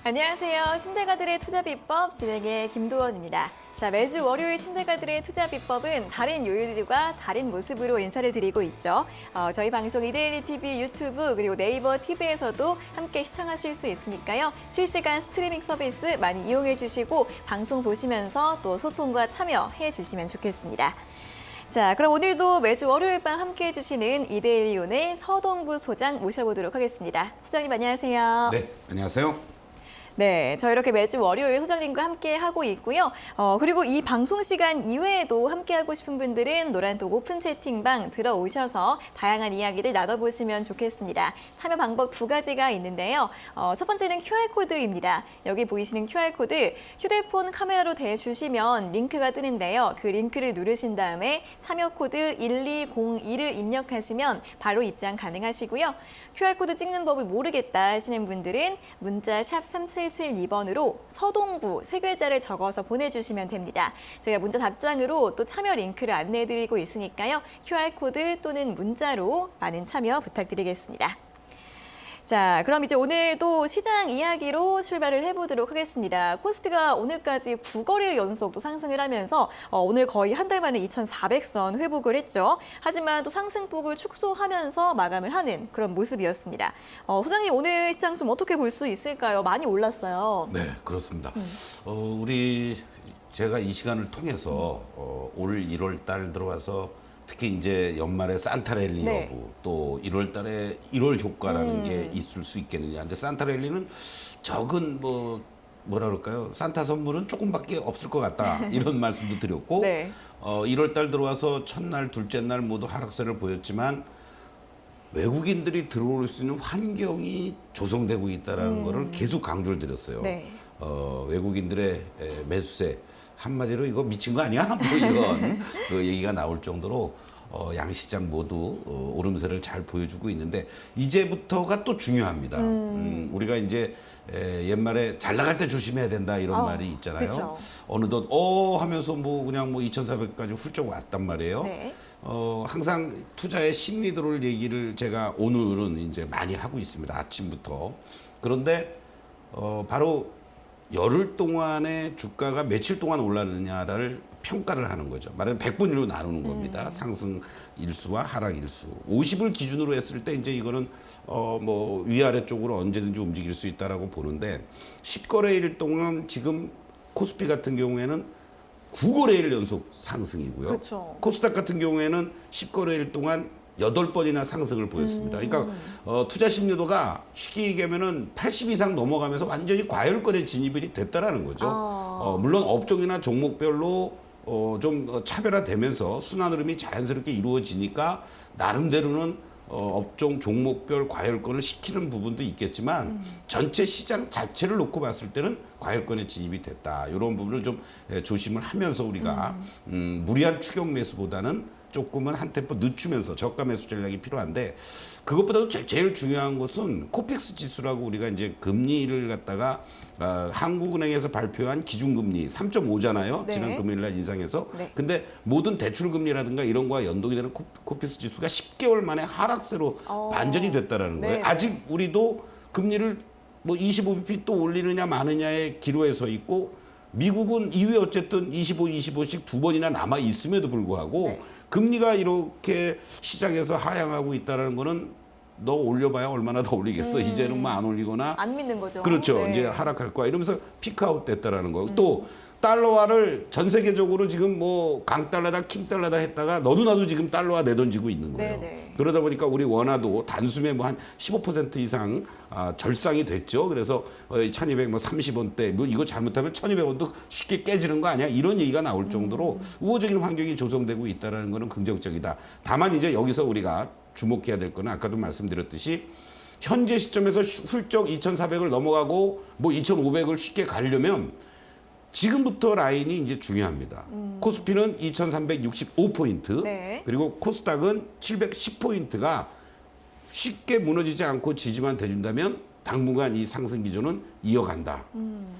안녕하세요. 신대가들의 투자 비법 진행의 김도원입니다. 자, 매주 월요일 신대가들의 투자 비법은 다른 요일들과 다른 모습으로 인사를 드리고 있죠. 저희 방송 이데일리 TV 유튜브 그리고 네이버 TV에서도 함께 시청하실 수 있으니까요. 실시간 스트리밍 서비스 많이 이용해 주시고 방송 보시면서 또 소통과 참여해 주시면 좋겠습니다. 자, 그럼 오늘도 매주 월요일 밤 함께 해주시는 이데일리온의 서동구 소장 모셔보도록 하겠습니다. 소장님 안녕하세요. 네, 안녕하세요. 네, 저 이렇게 매주 월요일 소장님과 함께 하고 있고요. 그리고 이 방송 시간 이외에도 함께 하고 싶은 분들은 노란톡 오픈 채팅방 들어오셔서 다양한 이야기를 나눠보시면 좋겠습니다. 참여 방법 두 가지가 있는데요. 첫 번째는 QR코드입니다. 여기 보이시는 QR코드 휴대폰 카메라로 대주시면 링크가 뜨는데요. 그 링크를 누르신 다음에 참여 코드 1202를 입력하시면 바로 입장 가능하시고요. QR코드 찍는 법을 모르겠다 하시는 분들은 문자 샵 3772번으로 서동구 세 글자를 적어서 보내주시면 됩니다. 저희가 문자 답장으로 또 참여 링크를 안내해드리고 있으니까요. QR코드 또는 문자로 많은 참여 부탁드리겠습니다. 자, 그럼 이제 오늘도 시장 이야기로 출발을 해보도록 하겠습니다. 코스피가 오늘까지 9거래일 연속 또 상승을 하면서 오늘 거의 한 달 만에 2,400선 회복을 했죠. 하지만 또 상승폭을 축소하면서 마감을 하는 그런 모습이었습니다. 소장님 오늘 시장 좀 어떻게 볼 수 있을까요? 많이 올랐어요. 네, 그렇습니다. 제가 이 시간을 통해서 올 1월 달 들어와서 특히 이제 연말에 산타랠리 네. 여부 또 1월 달에 1월 효과라는 게 있을 수 있겠느냐. 근데 산타랠리는 적은 뭐라 그럴까요? 산타 선물은 조금밖에 없을 것 같다. 이런 말씀도 드렸고 네. 1월 달 들어와서 첫날, 둘째 날 모두 하락세를 보였지만 외국인들이 들어올 수 있는 환경이 조성되고 있다는 거를 계속 강조를 드렸어요. 네. 외국인들의 매수세 한마디로 이거 미친 거 아니야? 뭐 이런 그 얘기가 나올 정도로 양시장 모두 오름세를 잘 보여주고 있는데 이제부터가 또 중요합니다. 우리가 이제 옛말에 잘 나갈 때 조심해야 된다 이런 말이 있잖아요. 그쵸. 어느덧 하면서 그냥 2,400까지 훌쩍 왔단 말이에요. 네. 항상 투자의 심리들을 얘기를 제가 오늘은 이제 많이 하고 있습니다. 아침부터. 그런데 바로 열흘 동안의 주가가 며칠 동안 올랐느냐를 평가를 하는 거죠. 말하자면 100분위로 나누는 겁니다. 상승 일수와 하락 일수. 50을 기준으로 했을 때 이제 이거는 위아래 쪽으로 언제든지 움직일 수 있다라고 보는데 10거래일 동안 지금 코스피 같은 경우에는 9거래일 연속 상승이고요. 그렇죠. 코스닥 같은 경우에는 10거래일 동안 8번이나 상승을 보였습니다. 그러니까 투자 심리도가 쉽게 얘기하면은 80 이상 넘어가면서 완전히 과열권에 진입이 됐다라는 거죠. 물론 업종이나 종목별로 좀 차별화되면서 순환 흐름이 자연스럽게 이루어지니까 나름대로는 업종 종목별 과열권을 시키는 부분도 있겠지만 전체 시장 자체를 놓고 봤을 때는 과열권에 진입이 됐다. 이런 부분을 좀 조심을 하면서 우리가 무리한 추격 매수보다는 조금은 한 템포 늦추면서 저가 매수 전략이 필요한데 그것보다도 제일 중요한 것은 코픽스 지수라고 우리가 이제 금리를 갖다가 한국은행에서 발표한 기준금리 3.5잖아요. 네. 지난 금요일 날 인상해서. 네. 근데 모든 대출금리라든가 이런 거와 연동이 되는 코픽스 지수가 10개월 만에 하락세로 반전이 됐다라는 거예요. 네. 아직 우리도 금리를 25bp 또 올리느냐 마느냐의 기로에 서 있고 미국은 이후에 어쨌든 25씩 두 번이나 남아 있음에도 불구하고 네. 금리가 이렇게 시장에서 하향하고 있다는 거는 너 올려봐야 얼마나 더 올리겠어. 이제는 안 올리거나 안 믿는 거죠. 그렇죠. 네. 이제 하락할 거야. 이러면서 피크아웃 됐다라는 거. 또 달러화를 전 세계적으로 지금 강달러다 킹달러다 했다가 너도 나도 지금 달러화 내던지고 있는 거예요. 네네. 그러다 보니까 우리 원화도 단숨에 한 15% 이상 절상이 됐죠. 그래서 1230원대 이거 잘못하면 1200원도 쉽게 깨지는 거 아니야? 이런 얘기가 나올 정도로 우호적인 환경이 조성되고 있다는 거는 긍정적이다. 다만 이제 여기서 우리가 주목해야 될 거는 아까도 말씀드렸듯이 현재 시점에서 훌쩍 2,400을 넘어가고 2,500을 쉽게 가려면 지금부터 라인이 이제 중요합니다. 코스피는 2,365포인트, 네. 그리고 코스닥은 710포인트가 쉽게 무너지지 않고 지지만 돼준다면 당분간 이 상승 기조는 이어간다.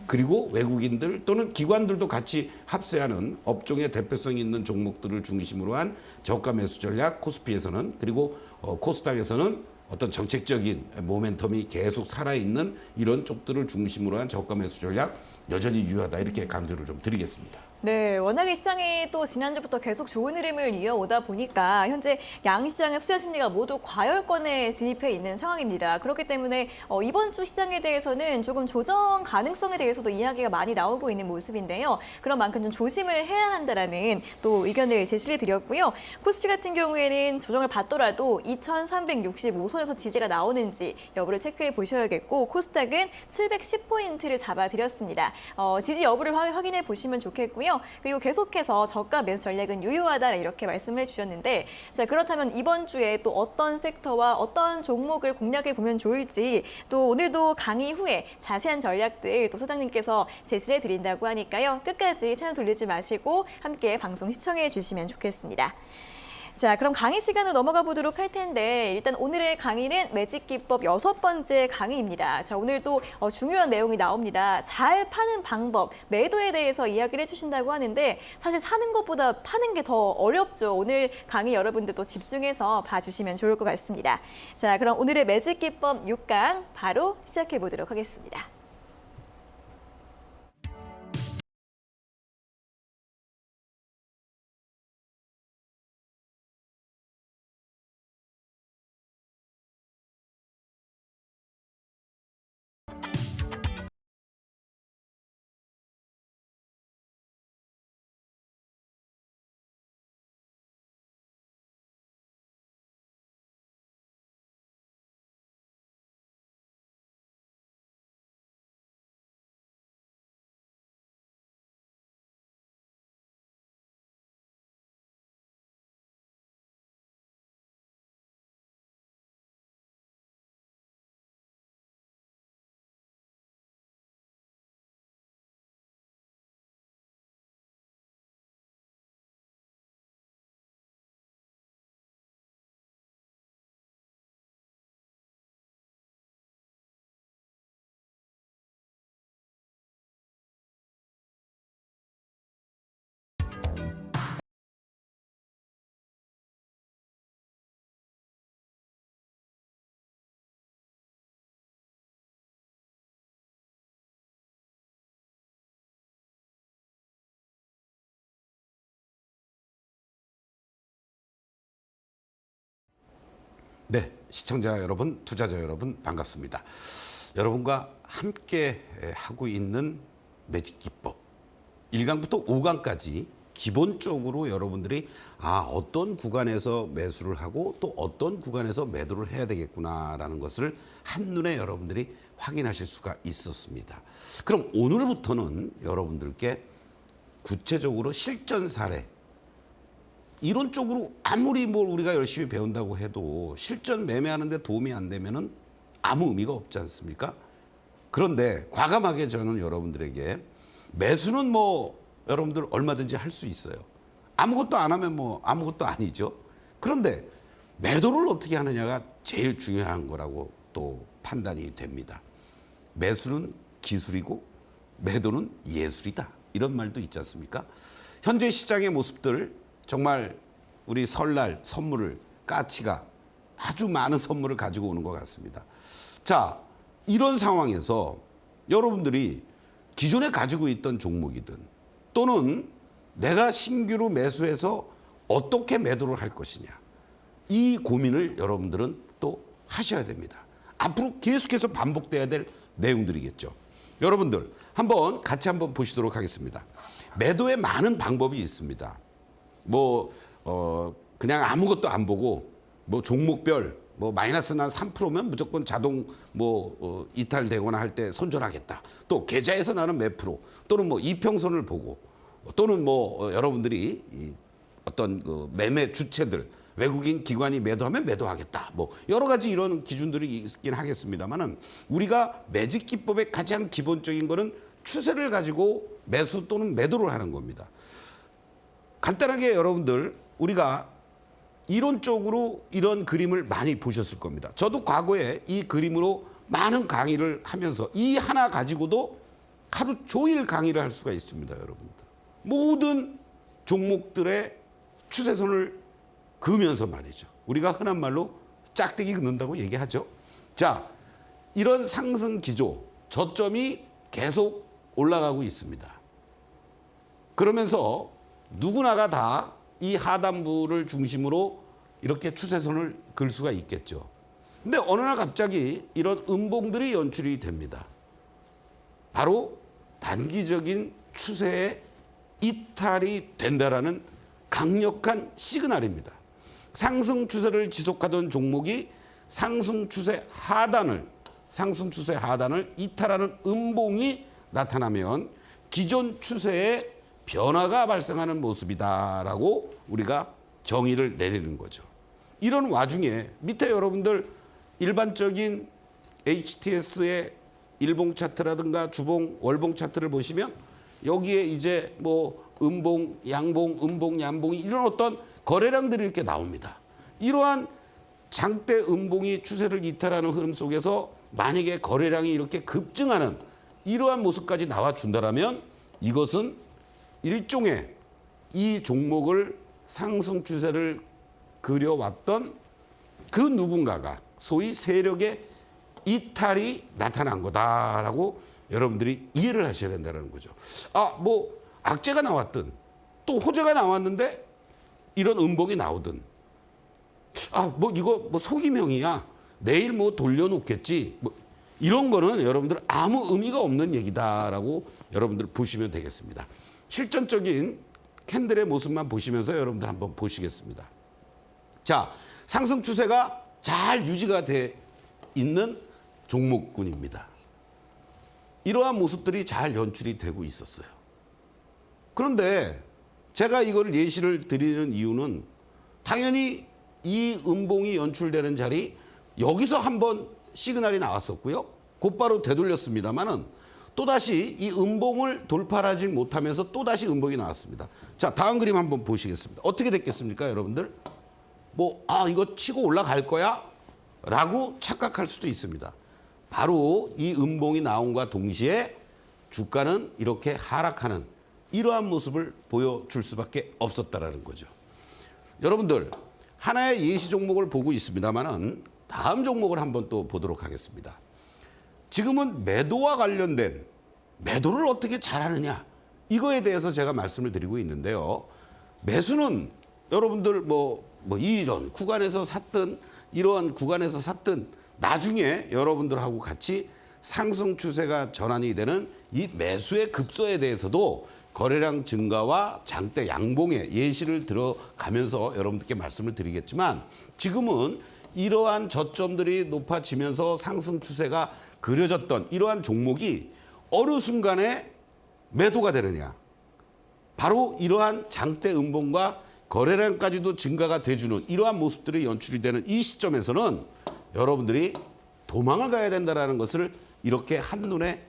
그리고 외국인들 또는 기관들도 같이 합세하는 업종의 대표성 있는 종목들을 중심으로 한 저가 매수 전략 코스피에서는 그리고 코스닥에서는 어떤 정책적인 모멘텀이 계속 살아있는 이런 쪽들을 중심으로 한 저가 매수 전략 여전히 유효하다 이렇게 강조를 좀 드리겠습니다. 네, 워낙에 시장이 또 지난주부터 계속 좋은 흐름을 이어오다 보니까 현재 양시장의 투자 심리가 모두 과열권에 진입해 있는 상황입니다. 그렇기 때문에 이번 주 시장에 대해서는 조금 조정 가능성에 대해서도 이야기가 많이 나오고 있는 모습인데요. 그런 만큼 좀 조심을 해야 한다라는 또 의견을 제시를 드렸고요. 코스피 같은 경우에는 조정을 받더라도 2,365선에서 지지가 나오는지 여부를 체크해 보셔야겠고 코스닥은 710포인트를 잡아드렸습니다. 지지 여부를 확인해 보시면 좋겠고요. 그리고 계속해서 저가 매수 전략은 유효하다 이렇게 말씀을 주셨는데 자 그렇다면 이번 주에 또 어떤 섹터와 어떤 종목을 공략해 보면 좋을지 또 오늘도 강의 후에 자세한 전략들 또 소장님께서 제시해 드린다고 하니까요. 끝까지 채널 돌리지 마시고 함께 방송 시청해 주시면 좋겠습니다. 자, 그럼 강의 시간으로 넘어가 보도록 할 텐데 일단 오늘의 강의는 매직 기법 6번째 강의입니다. 자, 오늘도 중요한 내용이 나옵니다. 잘 파는 방법, 매도에 대해서 이야기를 해주신다고 하는데 사실 사는 것보다 파는 게 더 어렵죠. 오늘 강의 여러분들도 집중해서 봐주시면 좋을 것 같습니다. 자, 그럼 오늘의 매직 기법 6강 바로 시작해 보도록 하겠습니다. 네, 시청자 여러분, 투자자 여러분 반갑습니다. 여러분과 함께 하고 있는 매직 기법 1강부터 5강까지 기본적으로 여러분들이 어떤 구간에서 매수를 하고 또 어떤 구간에서 매도를 해야 되겠구나라는 것을 한눈에 여러분들이 확인하실 수가 있었습니다. 그럼 오늘부터는 여러분들께 구체적으로 실전 사례 이론적으로 아무리 뭘 우리가 열심히 배운다고 해도 실전 매매하는 데 도움이 안 되면은 아무 의미가 없지 않습니까? 그런데 과감하게 저는 여러분들에게 매수는 뭐 여러분들 얼마든지 할 수 있어요. 아무것도 안 하면 뭐 아무것도 아니죠. 그런데 매도를 어떻게 하느냐가 제일 중요한 거라고 또 판단이 됩니다. 매수는 기술이고 매도는 예술이다. 이런 말도 있지 않습니까? 현재 시장의 모습들 정말 우리 설날 선물을 까치가 아주 많은 선물을 가지고 오는 것 같습니다. 자, 이런 상황에서 여러분들이 기존에 가지고 있던 종목이든 또는 내가 신규로 매수해서 어떻게 매도를 할 것이냐 이 고민을 여러분들은 또 하셔야 됩니다. 앞으로 계속해서 반복돼야 될 내용들이겠죠. 여러분들 같이 한번 보시도록 하겠습니다. 매도에 많은 방법이 있습니다. 그냥 아무것도 안 보고 종목별 마이너스 난 3%면 무조건 자동 이탈되거나 할 때 손절하겠다. 또 계좌에서 나는 몇 프로 또는 이평선을 보고 또는 여러분들이 어떤 매매 주체들 외국인 기관이 매도하면 매도하겠다. 여러 가지 이런 기준들이 있긴 하겠습니다만은 우리가 매직 기법의 가장 기본적인 거는 추세를 가지고 매수 또는 매도를 하는 겁니다. 간단하게 여러분들 우리가 이론적으로 이런 그림을 많이 보셨을 겁니다. 저도 과거에 이 그림으로 많은 강의를 하면서 이 하나 가지고도 하루 종일 강의를 할 수가 있습니다, 여러분들. 모든 종목들의 추세선을 그으면서 말이죠. 우리가 흔한 말로 짝대기 긋는다고 얘기하죠. 자, 이런 상승 기조, 저점이 계속 올라가고 있습니다. 그러면서 누구나가 다 이 하단부를 중심으로 이렇게 추세선을 글 수가 있겠죠. 근데 어느 날 갑자기 이런 음봉들이 연출이 됩니다. 바로 단기적인 추세에 이탈이 된다라는 강력한 시그널입니다. 상승 추세를 지속하던 종목이 상승 추세 하단을 이탈하는 음봉이 나타나면 기존 추세에 변화가 발생하는 모습이다라고 우리가 정의를 내리는 거죠. 이런 와중에 밑에 여러분들 일반적인 HTS의 일봉 차트라든가 주봉, 월봉 차트를 보시면 여기에 이제 뭐 음봉, 양봉, 음봉, 양봉이 이런 어떤 거래량들이 이렇게 나옵니다. 이러한 장대 음봉이 추세를 이탈하는 흐름 속에서 만약에 거래량이 이렇게 급증하는 이러한 모습까지 나와준다면 이것은 일종의 이 종목을 상승 추세를 그려왔던 그 누군가가 소위 세력의 이탈이 나타난 거다라고 여러분들이 이해를 하셔야 된다는 거죠. 뭐 악재가 나왔든 또 호재가 나왔는데 이런 음봉이 나오든 뭐 이거 뭐 소기명이야. 내일 뭐 돌려놓겠지. 뭐 이런 거는 여러분들 아무 의미가 없는 얘기다라고 여러분들 보시면 되겠습니다. 실전적인 캔들의 모습만 보시면서 여러분들 한번 보시겠습니다. 자, 상승 추세가 잘 유지가 돼 있는 종목군입니다. 이러한 모습들이 잘 연출이 되고 있었어요. 그런데 제가 이걸 예시를 드리는 이유는 당연히 이 음봉이 연출되는 자리 여기서 한번 시그널이 나왔었고요. 곧바로 되돌렸습니다만은 또다시 이 음봉을 돌파하지 못하면서 또다시 음봉이 나왔습니다. 자, 다음 그림 한번 보시겠습니다. 어떻게 됐겠습니까, 여러분들? 이거 치고 올라갈 거야? 라고 착각할 수도 있습니다. 바로 이 음봉이 나온과 동시에 주가는 이렇게 하락하는 이러한 모습을 보여줄 수밖에 없었다라는 거죠. 여러분들, 하나의 예시 종목을 보고 있습니다만은 다음 종목을 한번 또 보도록 하겠습니다. 지금은 매도와 관련된 매도를 어떻게 잘하느냐 이거에 대해서 제가 말씀을 드리고 있는데요. 매수는 여러분들 이런 구간에서 샀든 이러한 구간에서 샀든 나중에 여러분들하고 같이 상승 추세가 전환이 되는 이 매수의 급소에 대해서도 거래량 증가와 장대 양봉의 예시를 들어가면서 여러분들께 말씀을 드리겠지만 지금은 이러한 저점들이 높아지면서 상승 추세가 그려졌던 이러한 종목이 어느 순간에 매도가 되느냐. 바로 이러한 장대 음봉과 거래량까지도 증가가 돼주는 이러한 모습들이 연출이 되는 이 시점에서는 여러분들이 도망을 가야 된다는 것을 이렇게 한눈에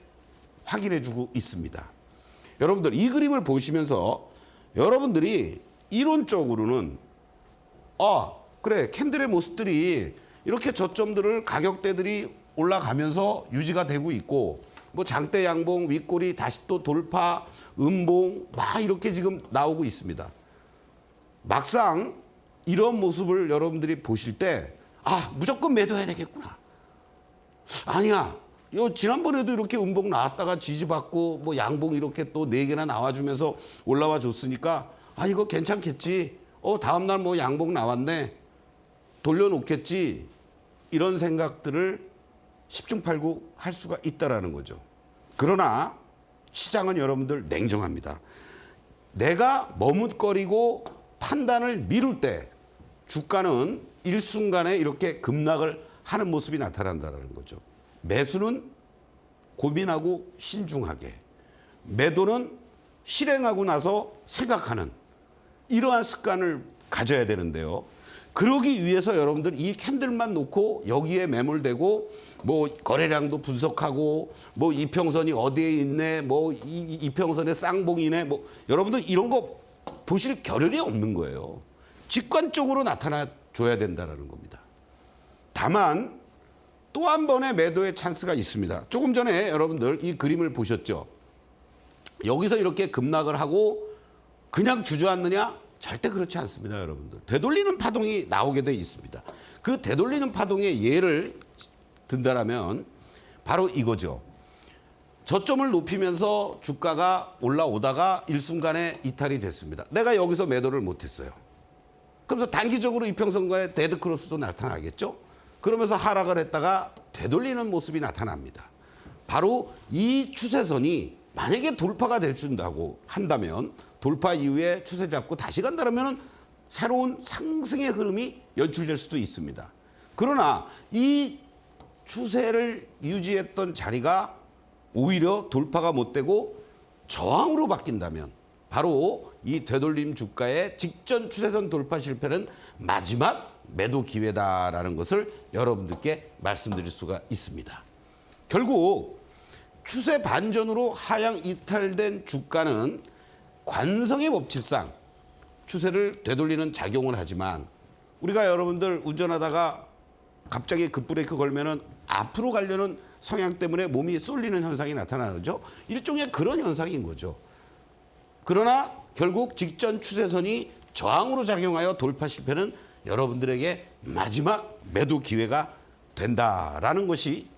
확인해주고 있습니다. 여러분들 이 그림을 보시면서 여러분들이 이론적으로는 그래 캔들의 모습들이 이렇게 저점들을 가격대들이 올라가면서 유지가 되고 있고 뭐 장대 양봉 윗골이 다시 또 돌파 음봉 막 이렇게 지금 나오고 있습니다. 막상 이런 모습을 여러분들이 보실 때 무조건 매도해야 되겠구나. 아니야. 지난번에도 이렇게 음봉 나왔다가 지지받고 뭐 양봉 이렇게 또 4개나 나와주면서 올라와 줬으니까 이거 괜찮겠지. 다음날 뭐 양봉 나왔네. 돌려놓겠지. 이런 생각들을 10중 8구 할 수가 있다라는 거죠. 그러나 시장은 여러분들 냉정합니다. 내가 머뭇거리고 판단을 미룰 때 주가는 일순간에 이렇게 급락을 하는 모습이 나타난다는 거죠. 매수는 고민하고 신중하게, 매도는 실행하고 나서 생각하는 이러한 습관을 가져야 되는데요. 그러기 위해서 여러분들 이 캔들만 놓고 여기에 매몰되고 뭐 거래량도 분석하고 뭐 이평선이 어디에 있네, 뭐 이평선의 쌍봉이네, 뭐 여러분들 이런 거 보실 겨를이 없는 거예요. 직관적으로 나타나 줘야 된다는 겁니다. 다만 또 한 번의 매도의 찬스가 있습니다. 조금 전에 여러분들 이 그림을 보셨죠? 여기서 이렇게 급락을 하고 그냥 주저앉느냐? 절대 그렇지 않습니다, 여러분들. 되돌리는 파동이 나오게 돼 있습니다. 그 되돌리는 파동의 예를 든다라면 바로 이거죠. 저점을 높이면서 주가가 올라오다가 일순간에 이탈이 됐습니다. 내가 여기서 매도를 못했어요. 그러면서 단기적으로 이평선거에 데드크로스도 나타나겠죠. 그러면서 하락을 했다가 되돌리는 모습이 나타납니다. 바로 이 추세선이 만약에 돌파가 돼준다고 한다면 돌파 이후에 추세 잡고 다시 간다면 새로운 상승의 흐름이 연출될 수도 있습니다. 그러나 이 추세를 유지했던 자리가 오히려 돌파가 못 되고 저항으로 바뀐다면 바로 이 되돌림 주가의 직전 추세선 돌파 실패는 마지막 매도 기회다라는 것을 여러분들께 말씀드릴 수가 있습니다. 결국 추세 반전으로 하향 이탈된 주가는 관성의 법칙상 추세를 되돌리는 작용을 하지만 우리가 여러분들 운전하다가 갑자기 급브레이크 걸면은 앞으로 가려는 성향 때문에 몸이 쏠리는 현상이 나타나죠. 일종의 그런 현상인 거죠. 그러나 결국 직전 추세선이 저항으로 작용하여 돌파 실패는 여러분들에게 마지막 매도 기회가 된다라는 것이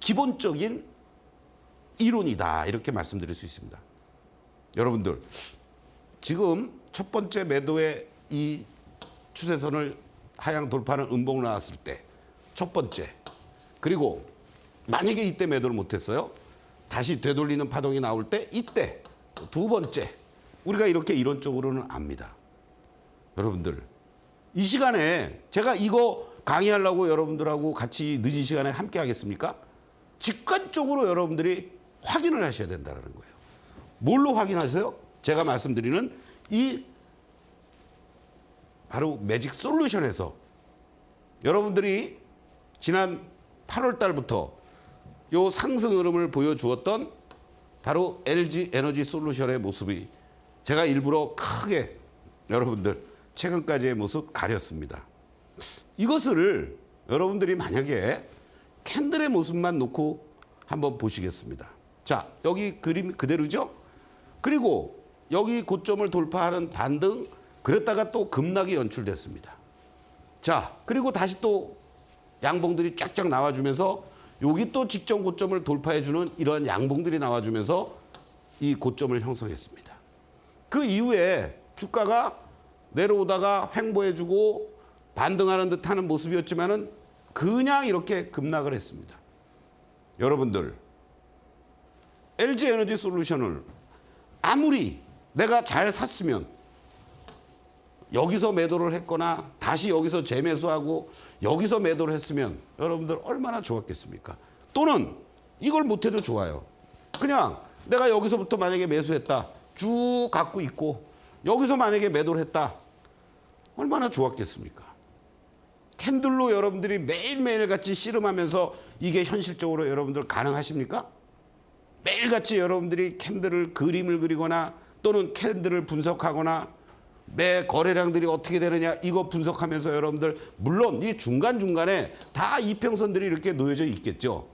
기본적인 이론이다. 이렇게 말씀드릴 수 있습니다. 여러분들 지금 첫 번째 매도의 이 추세선을 하향 돌파하는 음봉 나왔을 때 첫 번째, 그리고 만약에 이때 매도를 못했어요. 다시 되돌리는 파동이 나올 때 이때 두 번째, 우리가 이렇게 이론적으로는 압니다. 여러분들 이 시간에 제가 이거 강의하려고 여러분들하고 같이 늦은 시간에 함께 하겠습니까? 직관적으로 여러분들이 확인을 하셔야 된다는 거예요. 뭘로 확인하세요? 제가 말씀드리는 이 바로 매직 솔루션에서 여러분들이 지난 8월 달부터 요 상승 흐름을 보여주었던 바로 LG 에너지 솔루션의 모습이 제가 일부러 크게 여러분들 최근까지의 모습 가렸습니다. 이것을 여러분들이 만약에 캔들의 모습만 놓고 한번 보시겠습니다. 자, 여기 그림 그대로죠? 그리고 여기 고점을 돌파하는 반등, 그랬다가 또 급락이 연출됐습니다. 자, 그리고 다시 또 양봉들이 쫙쫙 나와주면서 여기 또 직전 고점을 돌파해주는 이러한 양봉들이 나와주면서 이 고점을 형성했습니다. 그 이후에 주가가 내려오다가 횡보해주고 반등하는 듯하는 모습이었지만은 그냥 이렇게 급락을 했습니다. 여러분들 LG 에너지 솔루션을 아무리 내가 잘 샀으면 여기서 매도를 했거나 다시 여기서 재매수하고 여기서 매도를 했으면 여러분들 얼마나 좋았겠습니까? 또는 이걸 못해도 좋아요. 그냥 내가 여기서부터 만약에 매수했다. 쭉 갖고 있고 여기서 만약에 매도를 했다. 얼마나 좋았겠습니까? 캔들로 여러분들이 매일매일 같이 씨름하면서 이게 현실적으로 여러분들 가능하십니까? 매일같이 여러분들이 캔들을 그림을 그리거나 또는 캔들을 분석하거나 매 거래량들이 어떻게 되느냐 이거 분석하면서 여러분들 물론 이 중간중간에 다 이평선들이 이렇게 놓여져 있겠죠.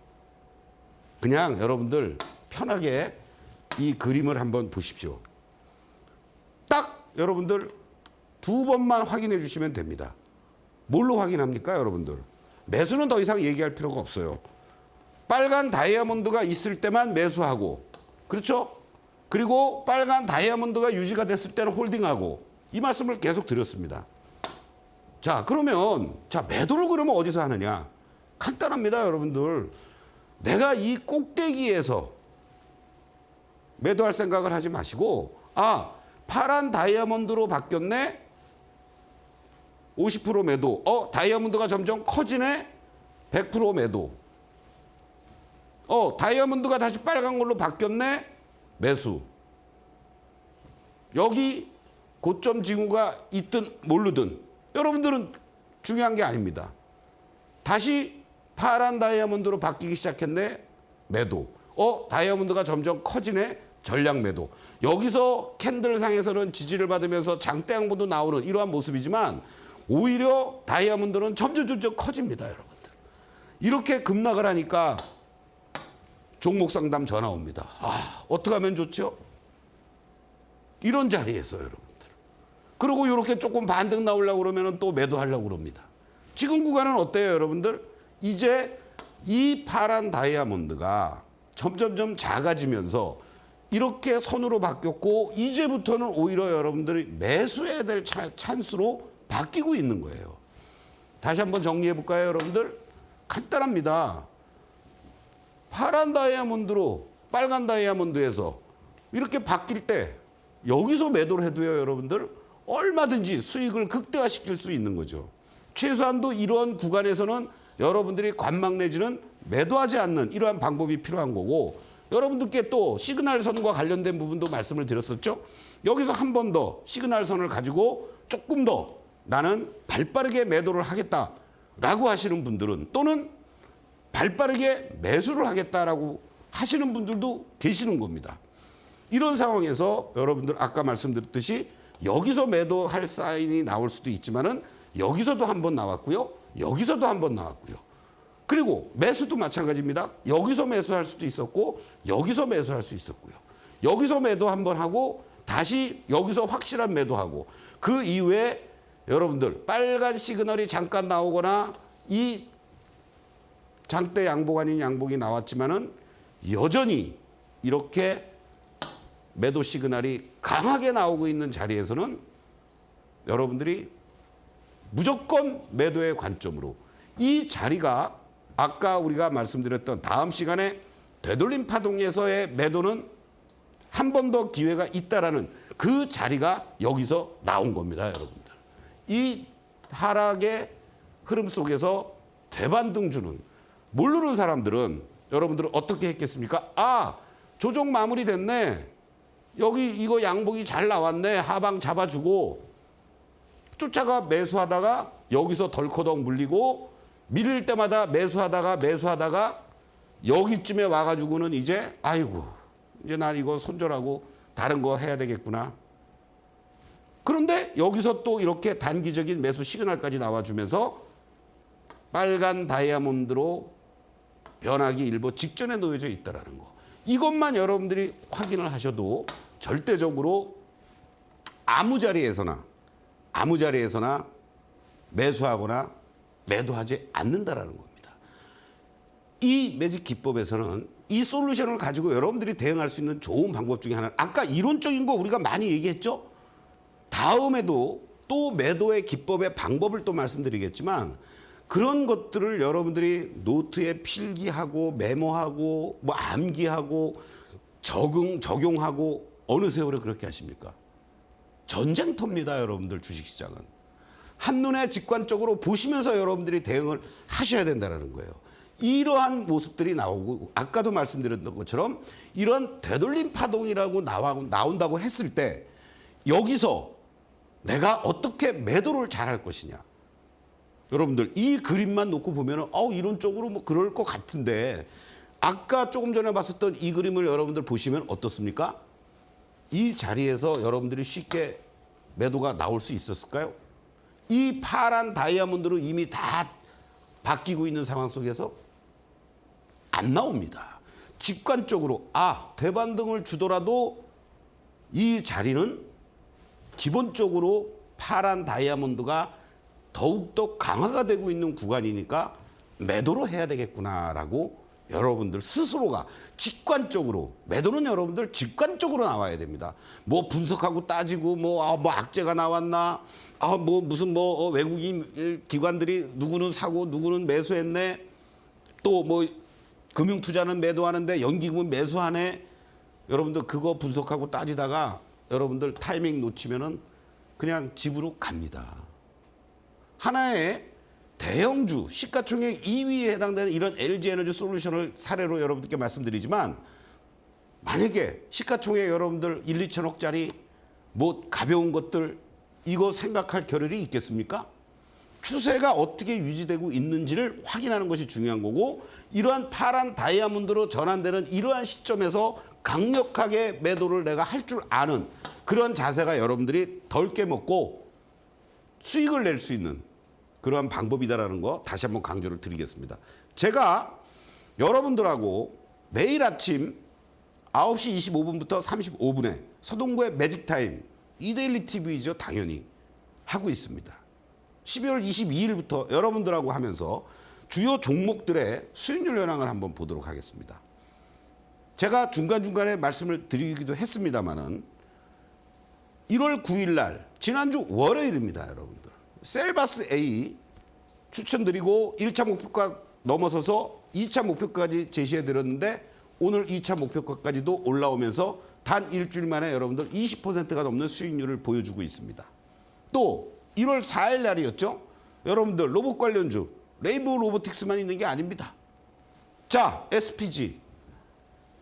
그냥 여러분들 편하게 이 그림을 한번 보십시오. 딱 여러분들 두 번만 확인해 주시면 됩니다. 뭘로 확인합니까, 여러분들? 매수는 더 이상 얘기할 필요가 없어요. 빨간 다이아몬드가 있을 때만 매수하고, 그렇죠? 그리고 빨간 다이아몬드가 유지가 됐을 때는 홀딩하고, 이 말씀을 계속 드렸습니다. 자, 그러면 자 매도를 그러면 어디서 하느냐? 간단합니다, 여러분들. 내가 이 꼭대기에서 매도할 생각을 하지 마시고, 아, 파란 다이아몬드로 바뀌었네? 50% 매도. 다이아몬드가 점점 커지네? 100% 매도. 다이아몬드가 다시 빨간 걸로 바뀌었네? 매수. 여기 고점 징후가 있든 모르든 여러분들은 중요한 게 아닙니다. 다시 파란 다이아몬드로 바뀌기 시작했네? 매도. 다이아몬드가 점점 커지네? 전량 매도. 여기서 캔들상에서는 지지를 받으면서 장대 양봉도 나오는 이러한 모습이지만 오히려 다이아몬드는 점점 커집니다, 여러분들. 이렇게 급락을 하니까 종목 상담 전화 옵니다. 어떻게 하면 좋죠? 이런 자리에서 여러분들. 그리고 이렇게 조금 반등 나오려고 그러면 또 매도하려고 그럽니다. 지금 구간은 어때요, 여러분들? 이제 이 파란 다이아몬드가 점점점 작아지면서 이렇게 선으로 바뀌었고 이제부터는 오히려 여러분들이 매수해야 될 찬스로 바뀌고 있는 거예요. 다시 한번 정리해 볼까요, 여러분들? 간단합니다. 파란 다이아몬드로 빨간 다이아몬드에서 이렇게 바뀔 때 여기서 매도를 해도요, 여러분들 얼마든지 수익을 극대화시킬 수 있는 거죠. 최소한도 이러한 구간에서는 여러분들이 관망 내지는 매도하지 않는 이러한 방법이 필요한 거고, 여러분들께 또 시그널선과 관련된 부분도 말씀을 드렸었죠. 여기서 한 번 더 시그널선을 가지고 조금 더 나는 발빠르게 매도를 하겠다라고 하시는 분들은, 또는 발빠르게 매수를 하겠다라고 하시는 분들도 계시는 겁니다. 이런 상황에서 여러분들 아까 말씀드렸듯이 여기서 매도할 사인이 나올 수도 있지만은 여기서도 한 번 나왔고요. 여기서도 한 번 나왔고요. 그리고 매수도 마찬가지입니다. 여기서 매수할 수도 있었고 여기서 매수할 수 있었고요. 여기서 매도 한 번 하고 다시 여기서 확실한 매도하고, 그 이후에 여러분들 빨간 시그널이 잠깐 나오거나 이 장대 양복 아닌 양복이 나왔지만은 여전히 이렇게 매도 시그널이 강하게 나오고 있는 자리에서는 여러분들이 무조건 매도의 관점으로, 이 자리가 아까 우리가 말씀드렸던 다음 시간에 되돌림 파동에서의 매도는 한 번 더 기회가 있다라는 그 자리가 여기서 나온 겁니다, 여러분들. 이 하락의 흐름 속에서 대반등 주는, 모르는 사람들은 여러분들은 어떻게 했겠습니까? 아, 조정 마무리 됐네. 여기 이거 양복이 잘 나왔네. 하방 잡아주고 쫓아가 매수하다가 여기서 덜커덕 물리고, 밀릴 때마다 매수하다가 여기쯤에 와가지고는 이제 아이고 이제 난 이거 손절하고 다른 거 해야 되겠구나. 그런데 여기서 또 이렇게 단기적인 매수 시그널까지 나와주면서 빨간 다이아몬드로 변하기 일보 직전에 놓여져 있다는 거. 이것만 여러분들이 확인을 하셔도 절대적으로 아무 자리에서나 매수하거나 매도하지 않는다라는 겁니다. 이 매직 기법에서는 이 솔루션을 가지고 여러분들이 대응할 수 있는 좋은 방법 중에 하나는, 아까 이론적인 거 우리가 많이 얘기했죠. 다음에도 또 매도의 기법의 방법을 또 말씀드리겠지만, 그런 것들을 여러분들이 노트에 필기하고 메모하고 뭐 암기하고 적용하고 어느 세월에 그렇게 하십니까? 전쟁터입니다, 여러분들. 주식시장은 한눈에 직관적으로 보시면서 여러분들이 대응을 하셔야 된다는 거예요. 이러한 모습들이 나오고, 아까도 말씀드렸던 것처럼 이런 되돌림 파동이라고 나온다고 했을 때 여기서 내가 어떻게 매도를 잘할 것이냐. 여러분들 이 그림만 놓고 보면은 이론적으로 뭐 그럴 것 같은데, 아까 조금 전에 봤었던 이 그림을 여러분들 보시면 어떻습니까? 이 자리에서 여러분들이 쉽게 매도가 나올 수 있었을까요? 이 파란 다이아몬드로 이미 다 바뀌고 있는 상황 속에서 안 나옵니다. 직관적으로 대반등을 주더라도 이 자리는 기본적으로 파란 다이아몬드가 더욱더 강화가 되고 있는 구간이니까 매도로 해야 되겠구나라고 여러분들 스스로가 직관적으로, 매도는 여러분들 직관적으로 나와야 됩니다. 뭐 분석하고 따지고 뭐 악재가 나왔나, 무슨 외국인 기관들이 누구는 사고 누구는 매수했네, 또 뭐 금융투자는 매도하는데 연기금은 매수하네. 여러분들 그거 분석하고 따지다가 여러분들 타이밍 놓치면은 그냥 집으로 갑니다. 하나의 대형주 시가총액 2위에 해당되는 이런 LG에너지 솔루션을 사례로 여러분들께 말씀드리지만, 만약에 시가총액 여러분들 1, 2천억짜리 뭐 가벼운 것들 이거 생각할 겨를이 있겠습니까? 추세가 어떻게 유지되고 있는지를 확인하는 것이 중요한 거고, 이러한 파란 다이아몬드로 전환되는 이러한 시점에서 강력하게 매도를 내가 할 줄 아는 그런 자세가 여러분들이 덜 깨먹고 수익을 낼 수 있는 그러한 방법이다라는 거 다시 한번 강조를 드리겠습니다. 제가 여러분들하고 매일 아침 9시 25분부터 35분에 서동구의 매직타임 이데일리 TV죠, 당연히. 하고 있습니다. 12월 22일부터 여러분들하고 하면서 주요 종목들의 수익률 현황을 한번 보도록 하겠습니다. 제가 중간중간에 말씀을 드리기도 했습니다마는 1월 9일 날 지난주 월요일입니다, 여러분들. 셀바스 A 추천드리고 1차 목표가 넘어서서 2차 목표까지 제시해 드렸는데 오늘 2차 목표가까지도 올라오면서 단 일주일 만에 여러분들 20%가 넘는 수익률을 보여주고 있습니다. 또 1월 4일 날이었죠. 여러분들 로봇 관련주 레이브 로보틱스만 있는 게 아닙니다. 자, SPG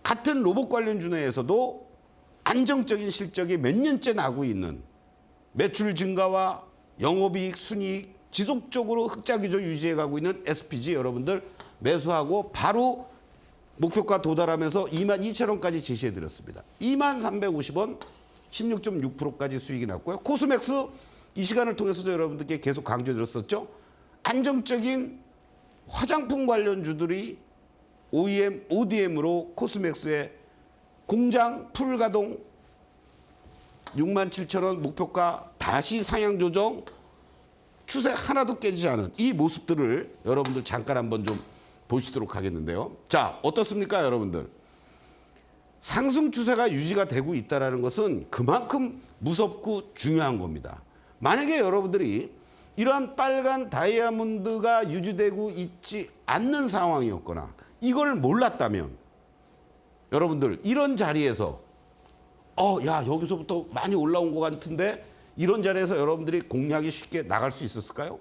같은 로봇 관련주 내에서도 안정적인 실적이 몇 년째 나고 있는 매출 증가와 영업이익, 순이익 지속적으로 흑자 기조 유지해 가고 있는 SPG 여러분들 매수하고 바로 목표가 도달하면서 22,000원까지 제시해 드렸습니다. 2350원 16.6%까지 수익이 났고요. 코스맥스 이 시간을 통해서도 여러분들께 계속 강조해 드렸었죠. 안정적인 화장품 관련주들이 OEM, ODM으로 코스맥스의 공장 풀 가동 67,000원 목표가 다시 상향 조정 추세 하나도 깨지지 않은 이 모습들을 여러분들 잠깐 한번 좀 보시도록 하겠는데요. 자, 어떻습니까, 여러분들? 상승 추세가 유지가 되고 있다는 것은 그만큼 무섭고 중요한 겁니다. 만약에 여러분들이 이러한 빨간 다이아몬드가 유지되고 있지 않는 상황이었거나 이걸 몰랐다면 여러분들 이런 자리에서 야, 여기서부터 많이 올라온 것 같은데 이런 자리에서 여러분들이 공략이 쉽게 나갈 수 있었을까요?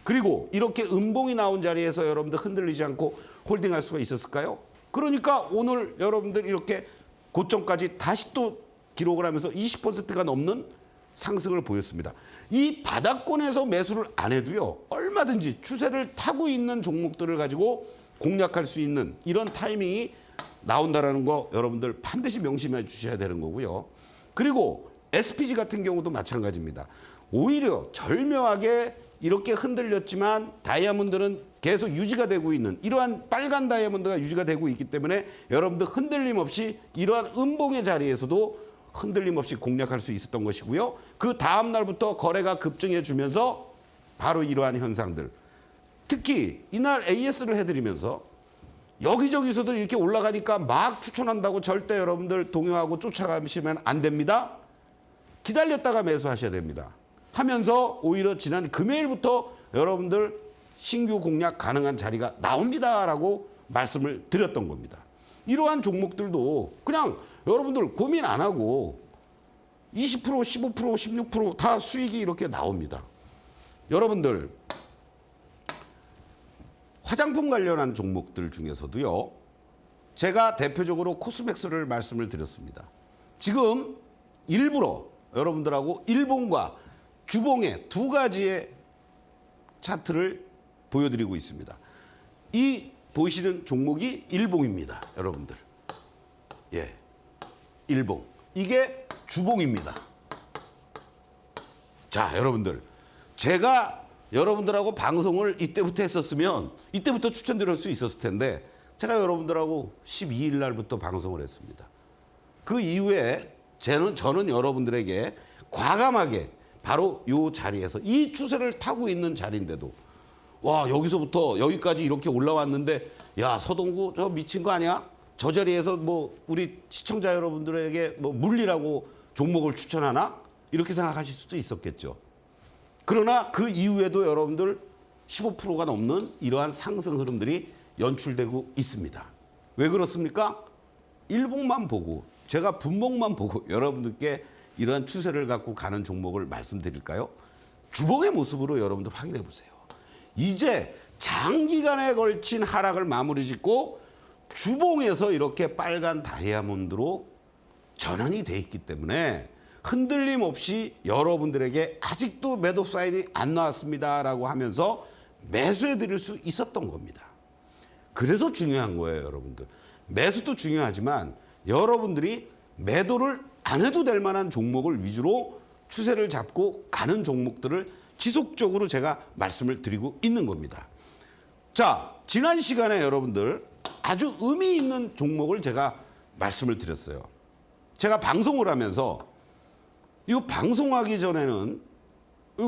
그리고 이렇게 음봉이 나온 자리에서 여러분들 흔들리지 않고 홀딩할 수가 있었을까요? 그러니까 오늘 여러분들 이렇게 고점까지 다시 또 기록을 하면서 20%가 넘는 상승을 보였습니다. 이 바닥권에서 매수를 안 해도요, 얼마든지 추세를 타고 있는 종목들을 가지고 공략할 수 있는 이런 타이밍이 나온다라는 거 여러분들 반드시 명심해 주셔야 되는 거고요. 그리고 SPG 같은 경우도 마찬가지입니다. 오히려 절묘하게 이렇게 흔들렸지만 다이아몬드는 계속 유지가 되고 있는 이러한 빨간 다이아몬드가 유지가 되고 있기 때문에 여러분들 흔들림 없이 이러한 음봉의 자리에서도 흔들림 없이 공략할 수 있었던 것이고요. 그 다음 날부터 거래가 급증해 주면서 바로 이러한 현상들. 특히 이날 AS를 해드리면서 여기저기서도 이렇게 올라가니까 막 추천한다고 절대 여러분들 동요하고 쫓아가시면 안 됩니다. 기다렸다가 매수하셔야 됩니다. 하면서 오히려 지난 금요일부터 여러분들 신규 공략 가능한 자리가 나옵니다라고 말씀을 드렸던 겁니다. 이러한 종목들도 그냥 여러분들 고민 안 하고 20%, 15%, 16%다 수익이 이렇게 나옵니다. 여러분들 화장품 관련한 종목들 중에서도요. 제가 대표적으로 코스맥스를 말씀을 드렸습니다. 지금 일부러 여러분들하고 일봉과 주봉의 두 가지의 차트를 보여드리고 있습니다. 이 보시는 종목이 일봉입니다. 여러분들. 예, 일봉. 이게 주봉입니다. 자, 여러분들. 제가 여러분들하고 방송을 이때부터 했었으면 이때부터 추천드릴 수 있었을 텐데 제가 여러분들하고 12일 날부터 방송을 했습니다. 그 이후에 저는 여러분들에게 과감하게 바로 이 자리에서 이 추세를 타고 있는 자리인데도 와, 여기서부터 여기까지 이렇게 올라왔는데 야, 서동구 저 미친 거 아니야? 저 자리에서 뭐 우리 시청자 여러분들에게 뭐 물리라고 종목을 추천하나? 이렇게 생각하실 수도 있었겠죠. 그러나 그 이후에도 여러분들 15%가 넘는 이러한 상승 흐름들이 연출되고 있습니다. 왜 그렇습니까? 일봉만 보고 제가 분봉만 보고 여러분들께 이러한 추세를 갖고 가는 종목을 말씀드릴까요? 주봉의 모습으로 여러분들 확인해 보세요. 이제 장기간에 걸친 하락을 마무리 짓고 주봉에서 이렇게 빨간 다이아몬드로 전환이 돼 있기 때문에 흔들림 없이 여러분들에게 아직도 매도 사인이 안 나왔습니다라고 하면서 매수해 드릴 수 있었던 겁니다. 그래서 중요한 거예요, 여러분들. 매수도 중요하지만 여러분들이 매도를 안 해도 될 만한 종목을 위주로 추세를 잡고 가는 종목들을 지속적으로 제가 말씀을 드리고 있는 겁니다. 자, 지난 시간에 여러분들 아주 의미 있는 종목을 제가 말씀을 드렸어요. 제가 방송을 하면서 이 방송하기 전에는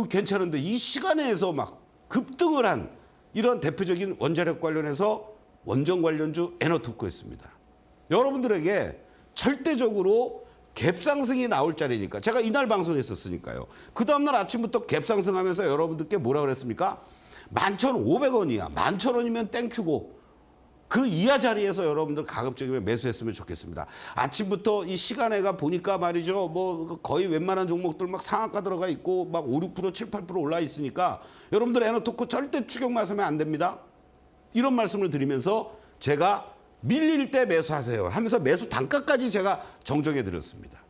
괜찮은데 이 시간에서 막 급등을 한 이런 대표적인 원자력 관련해서 원전 관련주 에너토크였습니다. 여러분들에게 절대적으로 갭상승이 나올 자리니까 제가 이날 방송했었으니까요. 그 다음날 아침부터 갭상승하면서 여러분들께 뭐라 그랬습니까? 11,500원이야. 11,000원이면 땡큐고 그 이하 자리에서 여러분들 가급적이면 매수했으면 좋겠습니다. 아침부터 이 시간에가 보니까 말이죠. 뭐 거의 웬만한 종목들 막 상한가 들어가 있고 막 5, 6%, 7, 8% 올라 있으니까 여러분들 에너토크 절대 추격 말씀하면 안 됩니다. 이런 말씀을 드리면서 제가 밀릴 때 매수하세요 하면서 매수 단가까지 제가 정정해 드렸습니다.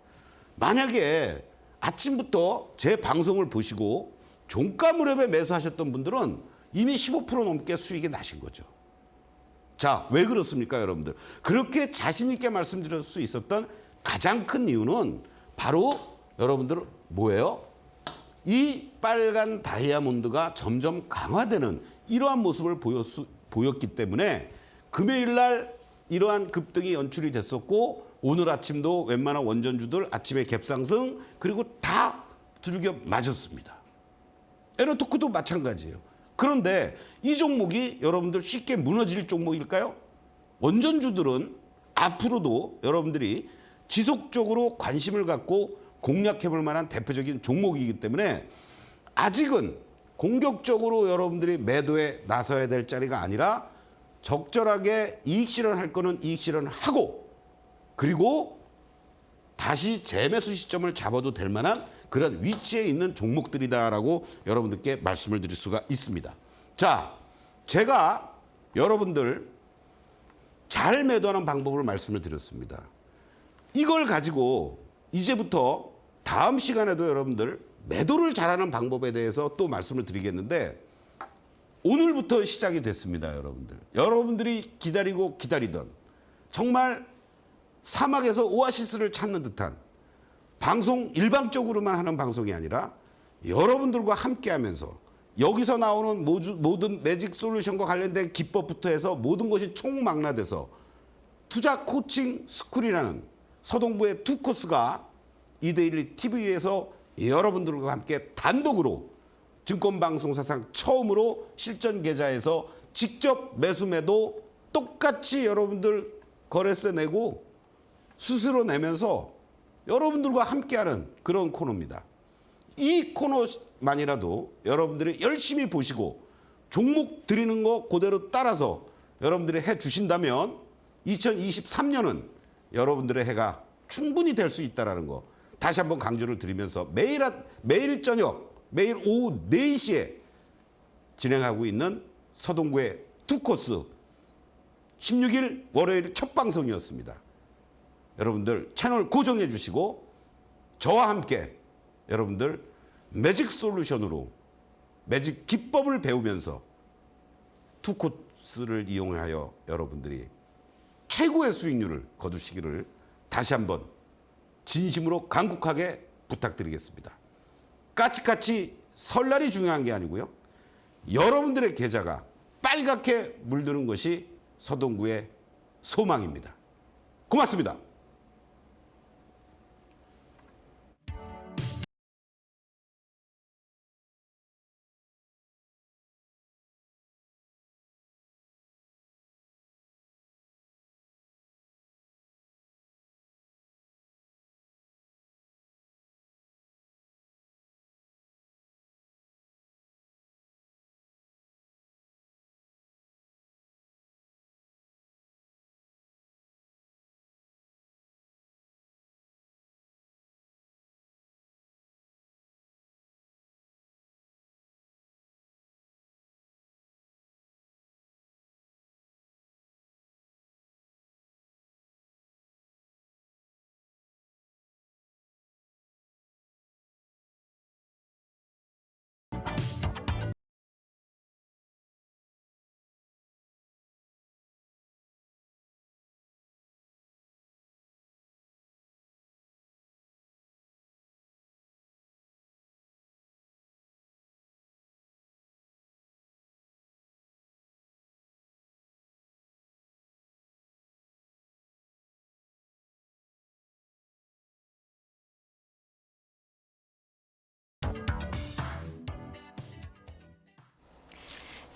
만약에 아침부터 제 방송을 보시고 종가 무렵에 매수하셨던 분들은 이미 15% 넘게 수익이 나신 거죠. 자, 왜 그렇습니까, 여러분들? 그렇게 자신 있게 말씀드릴 수 있었던 가장 큰 이유는 바로 여러분들 뭐예요? 이 빨간 다이아몬드가 점점 강화되는 이러한 모습을 보였기 때문에 금요일 날 이러한 급등이 연출이 됐었고 오늘 아침도 웬만한 원전주들 아침에 갭상승 그리고 다 두들겨 맞았습니다. 에너토크도 마찬가지예요. 그런데 이 종목이 여러분들 쉽게 무너질 종목일까요? 원전주들은 앞으로도 여러분들이 지속적으로 관심을 갖고 공략해 볼 만한 대표적인 종목이기 때문에 아직은 공격적으로 여러분들이 매도에 나서야 될 자리가 아니라 적절하게 이익 실현할 거는 이익 실현을 하고 그리고 다시 재매수 시점을 잡아도 될 만한 그런 위치에 있는 종목들이다라고 여러분들께 말씀을 드릴 수가 있습니다. 자, 제가 여러분들 잘 매도하는 방법을 말씀을 드렸습니다. 이걸 가지고 이제부터 다음 시간에도 여러분들 매도를 잘하는 방법에 대해서 또 말씀을 드리겠는데 오늘부터 시작이 됐습니다, 여러분들. 여러분들이 기다리고 기다리던 정말 사막에서 오아시스를 찾는 듯한 방송 일방적으로만 하는 방송이 아니라 여러분들과 함께하면서 여기서 나오는 모든 매직 솔루션과 관련된 기법부터 해서 모든 것이 총망라돼서 투자 코칭 스쿨이라는 서동구의 두 코스가 이데일리 TV에서 여러분들과 함께 단독으로 증권방송사상 처음으로 실전 계좌에서 직접 매수 매도 똑같이 여러분들 거래세 내고 수수료 내면서 여러분들과 함께하는 그런 코너입니다. 이 코너만이라도 여러분들이 열심히 보시고 종목 드리는 거 그대로 따라서 여러분들이 해 주신다면 2023년은 여러분들의 해가 충분히 될 수 있다는 거 다시 한번 강조를 드리면서 매일 저녁 매일 오후 4시에 진행하고 있는 서동구의 두 코스 16일 월요일 첫 방송이었습니다. 여러분들 채널 고정해 주시고 저와 함께 여러분들 매직 솔루션으로 매직 기법을 배우면서 투 코스를 이용하여 여러분들이 최고의 수익률을 거두시기를 다시 한번 진심으로 간곡하게 부탁드리겠습니다. 까치까치 설날이 중요한 게 아니고요. 여러분들의 계좌가 빨갛게 물드는 것이 서동구의 소망입니다. 고맙습니다.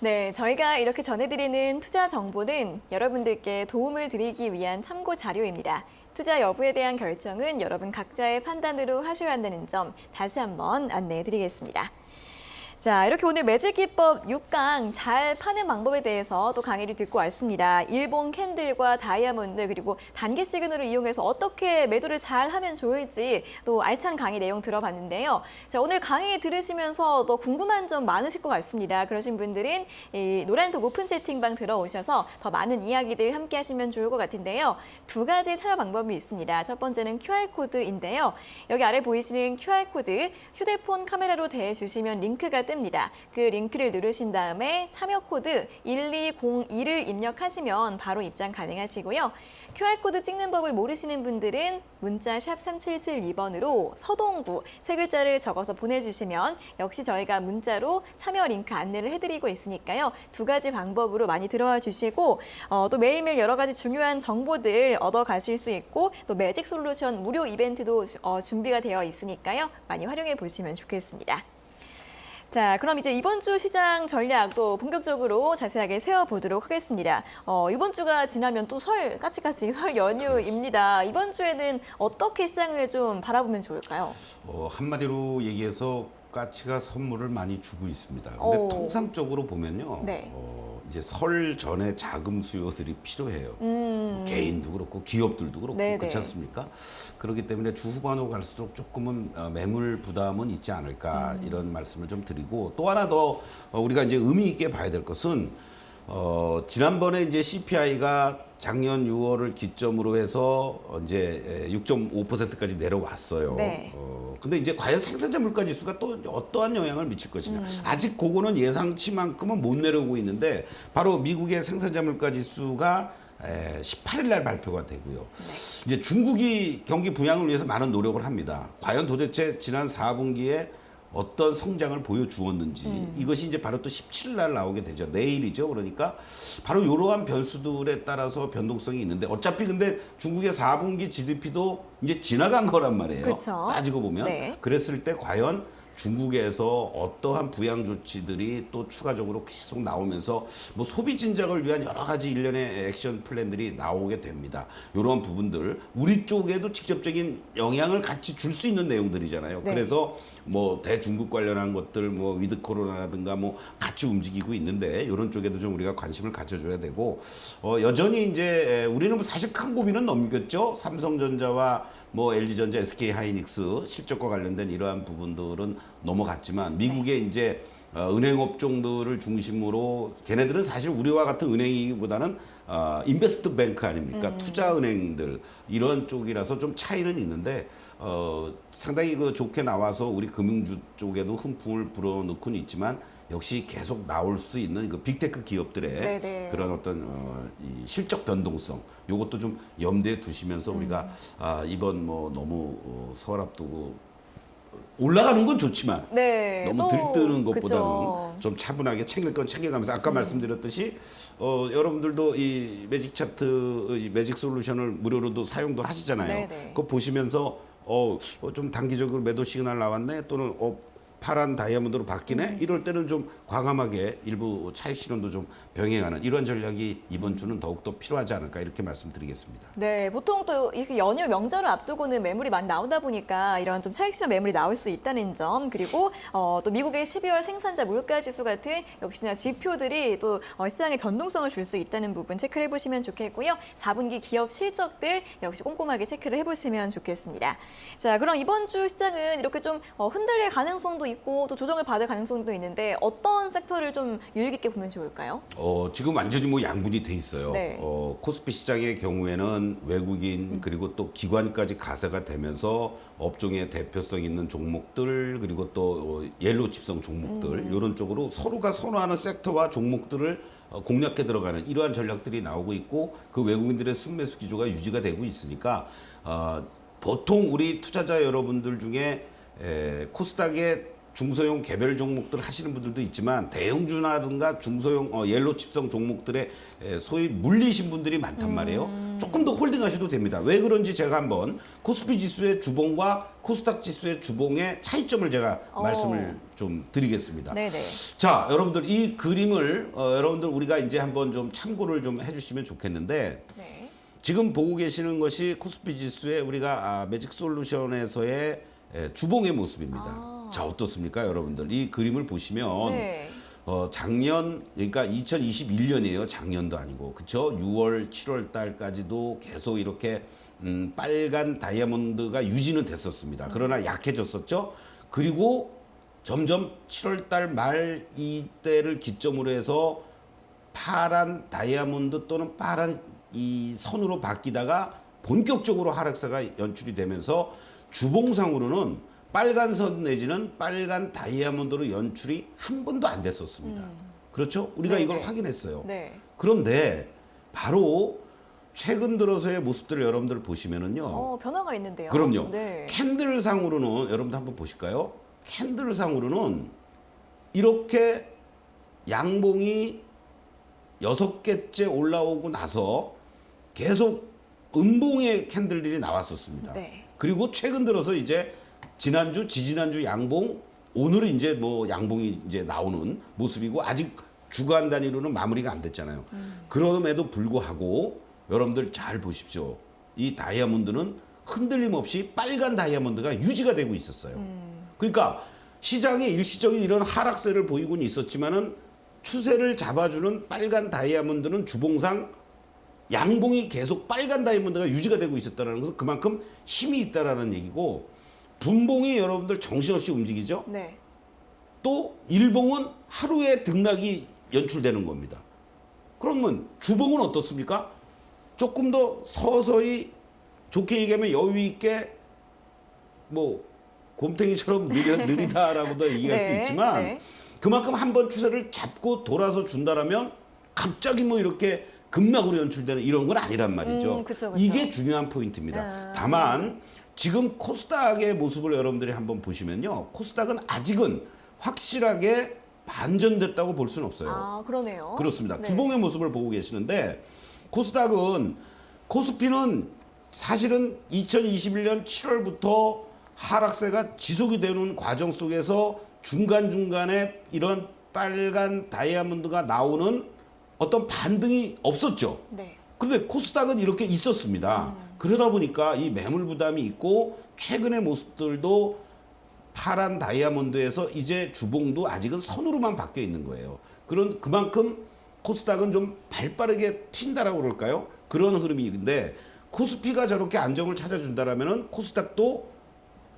네, 저희가 이렇게 전해드리는 투자 정보는 여러분들께 도움을 드리기 위한 참고 자료입니다. 투자 여부에 대한 결정은 여러분 각자의 판단으로 하셔야 한다는 점 다시 한번 안내해 드리겠습니다. 자, 이렇게 오늘 매직 기법 6강 잘 파는 방법에 대해서 또 강의를 듣고 왔습니다. 일본 캔들과 다이아몬드 그리고 단기 시그널을 이용해서 어떻게 매도를 잘 하면 좋을지 또 알찬 강의 내용 들어봤는데요. 자, 오늘 강의 들으시면서 더 궁금한 점 많으실 것 같습니다. 그러신 분들은 이 노란톡 오픈 채팅방 들어오셔서 더 많은 이야기들 함께 하시면 좋을 것 같은데요. 두 가지 참여 방법이 있습니다. 첫 번째는 QR코드인데요. 여기 아래 보이시는 QR코드 휴대폰 카메라로 대주시면 링크가 뜹니다. 그 링크를 누르신 다음에 참여 코드 1202를 입력하시면 바로 입장 가능하시고요. QR코드 찍는 법을 모르시는 분들은 문자 샵 3772번으로 서동구 세 글자를 적어서 보내주시면 역시 저희가 문자로 참여 링크 안내를 해드리고 있으니까요. 두 가지 방법으로 많이 들어와 주시고 또 매일매일 여러 가지 중요한 정보들 얻어가실 수 있고 또 매직 솔루션 무료 이벤트도 준비가 되어 있으니까요. 많이 활용해 보시면 좋겠습니다. 자, 그럼 이제 이번 주 시장 전략도 본격적으로 자세하게 세워보도록 하겠습니다. 이번 주가 지나면 또 까치까치 설 연휴입니다. 이번 주에는 어떻게 시장을 좀 바라보면 좋을까요? 한마디로 얘기해서 까치가 선물을 많이 주고 있습니다. 근데 통상적으로 보면요. 네. 이제 설 전에 자금 수요들이 필요해요. 개인도 그렇고 기업들도 그렇고 네네. 그렇지 않습니까? 그렇기 때문에 주 후반으로 갈수록 조금은 매물 부담은 있지 않을까 이런 말씀을 좀 드리고 또 하나 더 우리가 이제 의미 있게 봐야 될 것은 지난번에 이제 CPI가 작년 6월을 기점으로 해서 이제 6.5%까지 내려왔어요. 네. 근데 이제 과연 생산자 물가 지수가 또 어떠한 영향을 미칠 것이냐. 아직 그거는 예상치만큼은 못 내려오고 있는데 바로 미국의 생산자 물가 지수가 18일 날 발표가 되고요. 네. 이제 중국이 경기 부양을 위해서 많은 노력을 합니다. 과연 도대체 지난 4분기에 어떤 성장을 보여주었는지 이것이 이제 바로 또 17일 날 나오게 되죠. 내일이죠. 그러니까 바로 이러한 변수들에 따라서 변동성이 있는데 어차피 근데 중국의 4분기 GDP도 이제 지나간 거란 말이에요. 그쵸? 따지고 보면. 네. 그랬을 때 과연 중국에서 어떠한 부양 조치들이 또 추가적으로 계속 나오면서 뭐 소비 진작을 위한 여러 가지 일련의 액션 플랜들이 나오게 됩니다. 이런 부분들 우리 쪽에도 직접적인 영향을 같이 줄 수 있는 내용들이잖아요. 네. 그래서 뭐 대중국 관련한 것들 뭐 위드 코로나라든가 뭐 같이 움직이고 있는데 이런 쪽에도 좀 우리가 관심을 가져줘야 되고 여전히 이제 우리는 뭐 사실 큰 고민은 넘겼죠. 삼성전자와 뭐 LG전자, SK하이닉스 실적과 관련된 이러한 부분들은 넘어갔지만 미국의 이제 은행 업종들을 중심으로 걔네들은 사실 우리와 같은 은행이기보다는 인베스트 뱅크 아닙니까? 투자 은행들 이런 쪽이라서 좀 차이는 있는데 상당히 그 좋게 나와서 우리 금융주 쪽에도 훈풍을 불어넣고는 있지만 역시 계속 나올 수 있는 그 빅테크 기업들의 네네. 그런 어떤 이 실적 변동성 요것도 좀 염두에 두시면서 우리가 이번 뭐 너무 설 앞두고 올라가는 건 좋지만 네, 너무 또, 들뜨는 것보다는 그쵸. 좀 차분하게 챙길 건 챙겨가면서 아까 말씀드렸듯이 여러분들도 이 매직 차트, 이 매직 솔루션을 무료로도 사용도 하시잖아요. 네네. 그거 보시면서 좀 단기적으로 매도 시그널 나왔네 또는 파란 다이아몬드로 바뀌네 이럴 때는 좀 과감하게 일부 차익 실현도 좀 병행하는 이런 전략이 이번 주는 더욱더 필요하지 않을까 이렇게 말씀드리겠습니다. 네, 보통 또 이렇게 연휴 명절을 앞두고는 매물이 많이 나오다 보니까 이런 좀 차익 실현 매물이 나올 수 있다는 점 그리고 또 미국의 12월 생산자 물가 지수 같은 역시나 지표들이 또 시장에 변동성을 줄 수 있다는 부분 체크를 해보시면 좋겠고요. 4분기 기업 실적들 역시 꼼꼼하게 체크를 해보시면 좋겠습니다. 자, 그럼 이번 주 시장은 이렇게 좀 흔들릴 가능성도 있고 또 조정을 받을 가능성도 있는데 어떤 섹터를 좀 유익 있게 보면 좋을까요? 지금 완전히 뭐 양분이 돼 있어요. 네. 코스피 시장의 경우에는 외국인 그리고 또 기관까지 가세가 되면서 업종의 대표성 있는 종목들 그리고 또 옐로우 칩성 종목들 이런 쪽으로 서로가 선호하는 섹터와 종목들을 공략해 들어가는 이러한 전략들이 나오고 있고 그 외국인들의 순매수 기조가 유지가 되고 있으니까 보통 우리 투자자 여러분들 중에 코스닥의 중소형 개별 종목들 하시는 분들도 있지만 대형주라든가 중소형 옐로 칩성 종목들에 소위 물리신 분들이 많단 말이에요. 조금 더 홀딩하셔도 됩니다. 왜 그런지 제가 한번 코스피 지수의 주봉과 코스닥 지수의 주봉의 차이점을 제가 말씀을 좀 드리겠습니다. 네네. 자, 여러분들 이 그림을 여러분들 우리가 이제 한번 좀 참고를 좀 해주시면 좋겠는데 네. 지금 보고 계시는 것이 코스피 지수의 우리가 매직 솔루션에서의 주봉의 모습입니다. 자, 어떻습니까, 여러분들? 이 그림을 보시면 네. 작년 그러니까 2021년이에요. 작년도 아니고 그쵸? 6월, 7월 달까지도 계속 이렇게 빨간 다이아몬드가 유지는 됐었습니다. 그러나 약해졌었죠. 그리고 점점 7월 달 말 이때를 기점으로 해서 파란 다이아몬드 또는 파란 이 선으로 바뀌다가 본격적으로 하락세가 연출이 되면서 주봉상으로는 빨간 선 내지는 빨간 다이아몬드로 연출이 한 번도 안 됐었습니다. 그렇죠? 우리가 네네. 이걸 확인했어요. 네. 그런데 바로 최근 들어서의 모습들을 여러분들 보시면은요. 변화가 있는데요. 그럼요. 네. 캔들상으로는 여러분들 한번 보실까요? 캔들상으로는 이렇게 양봉이 6개째 올라오고 나서 계속 음봉의 캔들들이 나왔었습니다. 네. 그리고 최근 들어서 이제 지난주, 지지난주 양봉, 오늘은 이제 뭐 양봉이 이제 나오는 모습이고 아직 주간 단위로는 마무리가 안 됐잖아요. 그럼에도 불구하고 여러분들 잘 보십시오. 이 다이아몬드는 흔들림 없이 빨간 다이아몬드가 유지가 되고 있었어요. 그러니까 시장에 일시적인 이런 하락세를 보이고는 있었지만은 추세를 잡아주는 빨간 다이아몬드는 주봉상 양봉이 계속 빨간 다이아몬드가 유지가 되고 있었다는 것은 그만큼 힘이 있다라는 얘기고 분봉이 여러분들 정신없이 움직이죠. 네. 또 일봉은 하루에 등락이 연출되는 겁니다. 그러면 주봉은 어떻습니까? 조금 더 서서히 좋게 얘기하면 여유 있게 뭐 곰탱이처럼 느리다라고도 얘기할 네, 수 있지만 네. 그만큼 한번 추세를 잡고 돌아서 준다라면 갑자기 뭐 이렇게 급락으로 연출되는 이런 건 아니란 말이죠. 그쵸, 그쵸. 이게 중요한 포인트입니다. 다만 지금 코스닥의 모습을 여러분들이 한번 보시면요. 코스닥은 아직은 확실하게 반전됐다고 볼 수는 없어요. 아, 그러네요. 그렇습니다. 네. 주봉의 모습을 보고 계시는데 코스닥은 코스피는 사실은 2021년 7월부터 하락세가 지속이 되는 과정 속에서 중간중간에 이런 빨간 다이아몬드가 나오는 어떤 반등이 없었죠. 네. 그런데 코스닥은 이렇게 있었습니다. 그러다 보니까 이 매물 부담이 있고 최근의 모습들도 파란 다이아몬드에서 이제 주봉도 아직은 선으로만 바뀌어 있는 거예요. 그만큼 코스닥은 좀 발빠르게 튄다라고 그럴까요? 그런 흐름인데 코스피가 저렇게 안정을 찾아준다라면은 코스닥도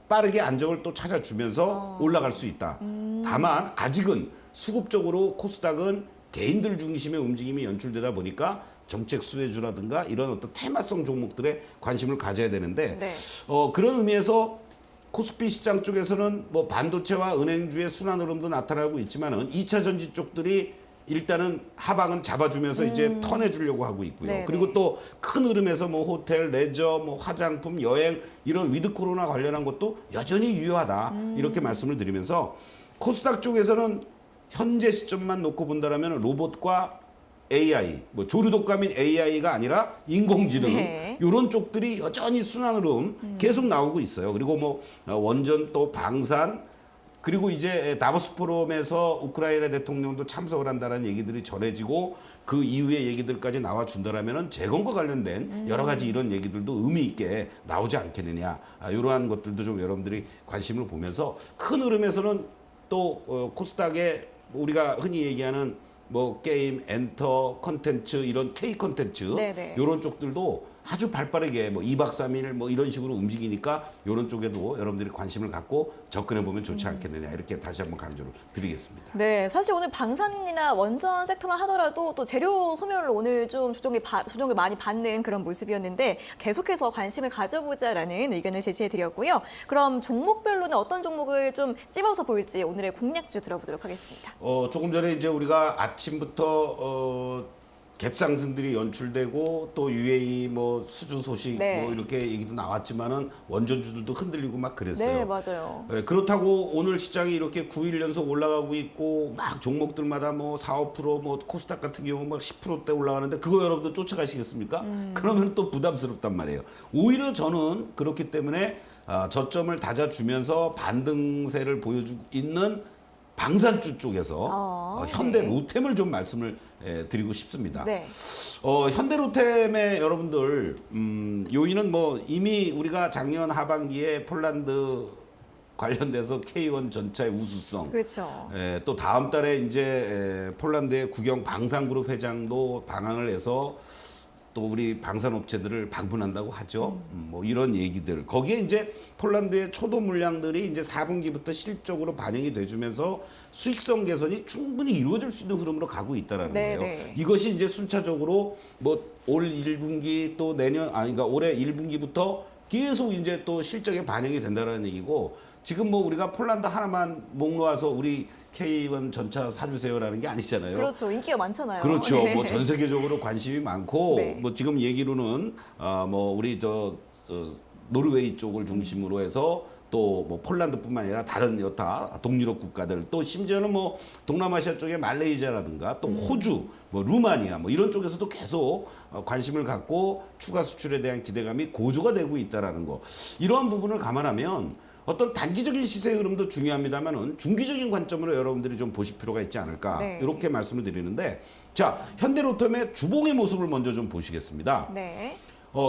빠르게 안정을 또 찾아주면서 올라갈 수 있다. 다만 아직은 수급적으로 코스닥은 개인들 중심의 움직임이 연출되다 보니까 정책 수혜주라든가 이런 어떤 테마성 종목들에 관심을 가져야 되는데 네. 그런 의미에서 코스피 시장 쪽에서는 뭐 반도체와 은행주의 순환 흐름도 나타나고 있지만은 2차 전지 쪽들이 일단은 하방은 잡아주면서 이제 턴해주려고 하고 있고요. 네네. 그리고 또 큰 흐름에서 뭐 호텔, 레저, 뭐 화장품, 여행 이런 위드 코로나 관련한 것도 여전히 유효하다 이렇게 말씀을 드리면서 코스닥 쪽에서는 현재 시점만 놓고 본다라면 로봇과 AI, 뭐 조류독감인 AI가 아니라 인공지능 네. 이런 쪽들이 여전히 순환 흐름 계속 나오고 있어요. 그리고 뭐 원전 또 방산 그리고 이제 다보스 포럼에서 우크라이나 대통령도 참석을 한다는 얘기들이 전해지고 그 이후의 얘기들까지 나와준다라면 재건과 관련된 여러 가지 이런 얘기들도 의미 있게 나오지 않겠느냐. 이러한 것들도 좀 여러분들이 관심을 보면서 큰 흐름에서는 또 코스닥에 우리가 흔히 얘기하는 뭐 게임, 엔터, 컨텐츠 이런 K 컨텐츠 네네. 이런 쪽들도 아주 발빠르게 뭐 2박 3일 뭐 이런 식으로 움직이니까 이런 쪽에도 여러분들이 관심을 갖고 접근해 보면 좋지 않겠느냐 이렇게 다시 한번 강조를 드리겠습니다. 네, 사실 오늘 방산이나 원전 섹터만 하더라도 또 재료 소멸을 오늘 좀 조정을 많이 받는 그런 모습이었는데 계속해서 관심을 가져보자라는 의견을 제시해드렸고요. 그럼 종목별로는 어떤 종목을 좀 찝어서 볼지 오늘의 공략주 들어보도록 하겠습니다. 조금 전에 이제 우리가 아침부터 갭상승들이 연출되고 또 UAE 뭐 수주 소식 네. 뭐 이렇게 얘기도 나왔지만은 원전주들도 흔들리고 막 그랬어요. 네, 맞아요. 그렇다고 오늘 시장이 이렇게 9일 연속 올라가고 있고 막 종목들마다 뭐 4, 5%뭐 코스닥 같은 경우 막 10%대 올라가는데 그거 여러분들 쫓아가시겠습니까? 그러면 또 부담스럽단 말이에요. 오히려 저는 그렇기 때문에 저점을 다져주면서 반등세를 보여주고 있는 방산주 쪽에서 현대 네. 로템을 좀 말씀을 드리고 싶습니다. 네. 현대로템의 여러분들 요인은 뭐 이미 우리가 작년 하반기에 폴란드 관련돼서 K1 전차의 우수성, 그렇죠. 또 다음 달에 이제 폴란드의 국영 방산그룹 회장도 방한을 해서 또 우리 방산업체들을 방문한다고 하죠. 뭐 이런 얘기들. 거기에 이제 폴란드의 초도 물량들이 이제 4분기부터 실적으로 반영이 돼주면서 수익성 개선이 충분히 이루어질 수 있는 흐름으로 가고 있다라는 네, 거예요. 네. 이것이 이제 순차적으로 뭐 올 1분기 또 그러니까 올해 1분기부터 계속 이제 또 실적에 반영이 된다는 얘기고 지금 뭐 우리가 폴란드 하나만 목 놓아서 우리 K1 전차 사주세요라는 게 아니잖아요. 그렇죠. 인기가 많잖아요. 그렇죠. 네. 뭐 전 세계적으로 관심이 많고 네. 뭐 지금 얘기로는 뭐 우리 저 노르웨이 쪽을 중심으로 해서 또 뭐 폴란드뿐만 아니라 다른 여타 동유럽 국가들 또 심지어는 뭐 동남아시아 쪽에 말레이시아라든가 또 호주, 뭐 루마니아 뭐 이런 쪽에서도 계속 관심을 갖고 추가 수출에 대한 기대감이 고조가 되고 있다라는 거. 이러한 부분을 감안하면 어떤 단기적인 시세 흐름도 중요합니다만은 중기적인 관점으로 여러분들이 좀 보실 필요가 있지 않을까 네. 이렇게 말씀을 드리는데 자 현대로템의 주봉의 모습을 먼저 좀 보시겠습니다. 네.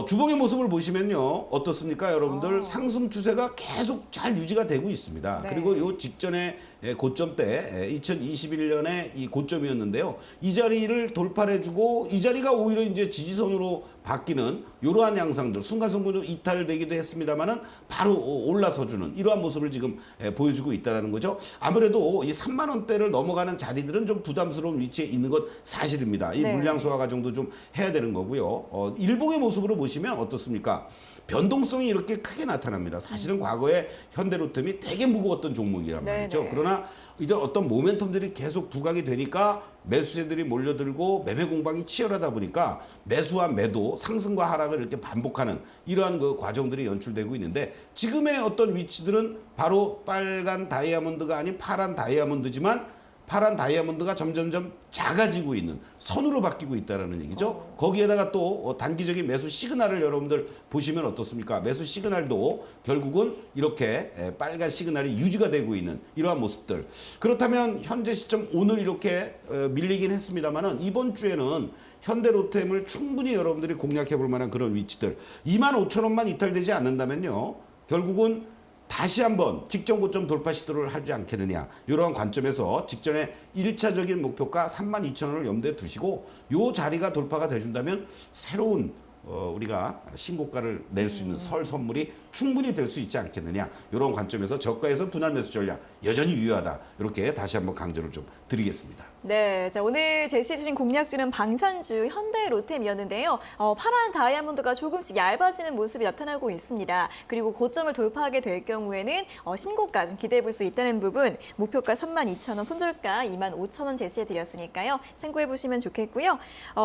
주봉의 모습을 보시면요 어떻습니까 여러분들 상승 추세가 계속 잘 유지가 되고 있습니다. 네. 그리고 요 직전에 고점 때 2021년에 이 고점이었는데요. 이 자리를 돌파해주고 이 자리가 오히려 이제 지지선으로 바뀌는 이러한 양상들 순간순간 이탈되기도 했습니다만은 바로 올라서주는 이러한 모습을 지금 보여주고 있다는 거죠. 아무래도 이 3만 원대를 넘어가는 자리들은 좀 부담스러운 위치에 있는 것 사실입니다. 이 네. 물량 소화 과정도 좀 해야 되는 거고요. 일봉의 모습으로 보시면 어떻습니까? 변동성이 이렇게 크게 나타납니다. 사실은 과거에 현대로템이 되게 무거웠던 종목이란 네, 말이죠. 네. 그러나 이제 어떤 모멘텀들이 계속 부각이 되니까 매수세들이 몰려들고 매매 공방이 치열하다 보니까 매수와 매도, 상승과 하락을 이렇게 반복하는 이러한 그 과정들이 연출되고 있는데 지금의 어떤 위치들은 바로 빨간 다이아몬드가 아닌 파란 다이아몬드지만 파란 다이아몬드가 점점점 작아지고 있는 선으로 바뀌고 있다는 얘기죠. 거기에다가 또 단기적인 매수 시그널을 여러분들 보시면 어떻습니까? 매수 시그널도 결국은 이렇게 빨간 시그널이 유지가 되고 있는 이러한 모습들. 그렇다면 현재 시점 오늘 이렇게 밀리긴 했습니다만은 이번 주에는 현대로템을 충분히 여러분들이 공략해 볼 만한 그런 위치들 25,000원만 이탈되지 않는다면요. 결국은 다시 한번 직전 고점 돌파 시도를 하지 않겠느냐 이러한 관점에서 직전에 1차적인 목표가 32,000원을 염두에 두시고 이 자리가 돌파가 돼준다면 새로운 우리가 신고가를 낼 수 있는 설 선물이 충분히 될 수 있지 않겠느냐 이런 관점에서 저가에서 분할 매수 전략 여전히 유효하다 이렇게 다시 한번 강조를 좀 드리겠습니다. 네, 자, 오늘 제시해주신 공략주는 방산주 현대로템이었는데요. 파란 다이아몬드가 조금씩 얇아지는 모습이 나타나고 있습니다. 그리고 고점을 돌파하게 될 경우에는 신고가 좀 기대해 볼 수 있다는 부분 목표가 32,000원, 손절가 25,000원 제시해드렸으니까요. 참고해 보시면 좋겠고요.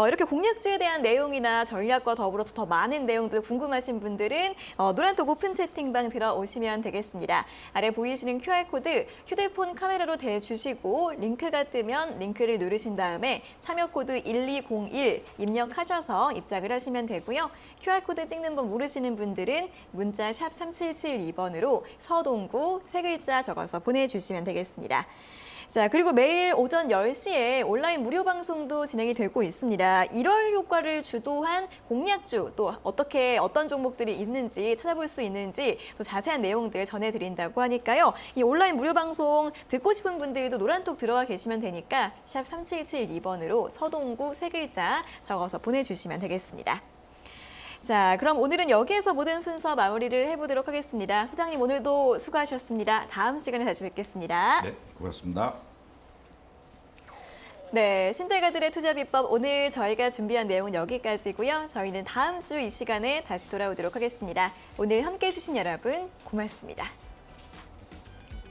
이렇게 공략주에 대한 내용이나 전략과 더불어서 더 많은 내용들 궁금하신 분들은 노란톡 오픈 채팅방 들어오시면 되겠습니다. 아래 보이시는 QR코드 휴대폰 카메라로 대주시고 링크가 뜨면 링크를 누르신 다음에 참여 코드 1201 입력하셔서 입장을 하시면 되고요. QR코드 찍는 법 모르시는 분들은 문자 샵 3772번으로 서동구 세 글자 적어서 보내주시면 되겠습니다. 자, 그리고 매일 오전 10시에 온라인 무료 방송도 진행이 되고 있습니다. 1월 효과를 주도한 공략주, 또 어떤 종목들이 있는지 찾아볼 수 있는지 또 자세한 내용들 전해드린다고 하니까요. 이 온라인 무료 방송 듣고 싶은 분들도 노란톡 들어와 계시면 되니까 샵 3772번으로 서동구 세 글자 적어서 보내주시면 되겠습니다. 자, 그럼 오늘은 여기에서 모든 순서 마무리를 해보도록 하겠습니다. 소장님 오늘도 수고하셨습니다. 다음 시간에 다시 뵙겠습니다. 네, 고맙습니다. 네, 신대가들의 투자 비법 오늘 저희가 준비한 내용은 여기까지고요. 저희는 다음 주 이 시간에 다시 돌아오도록 하겠습니다. 오늘 함께해 주신 여러분 고맙습니다.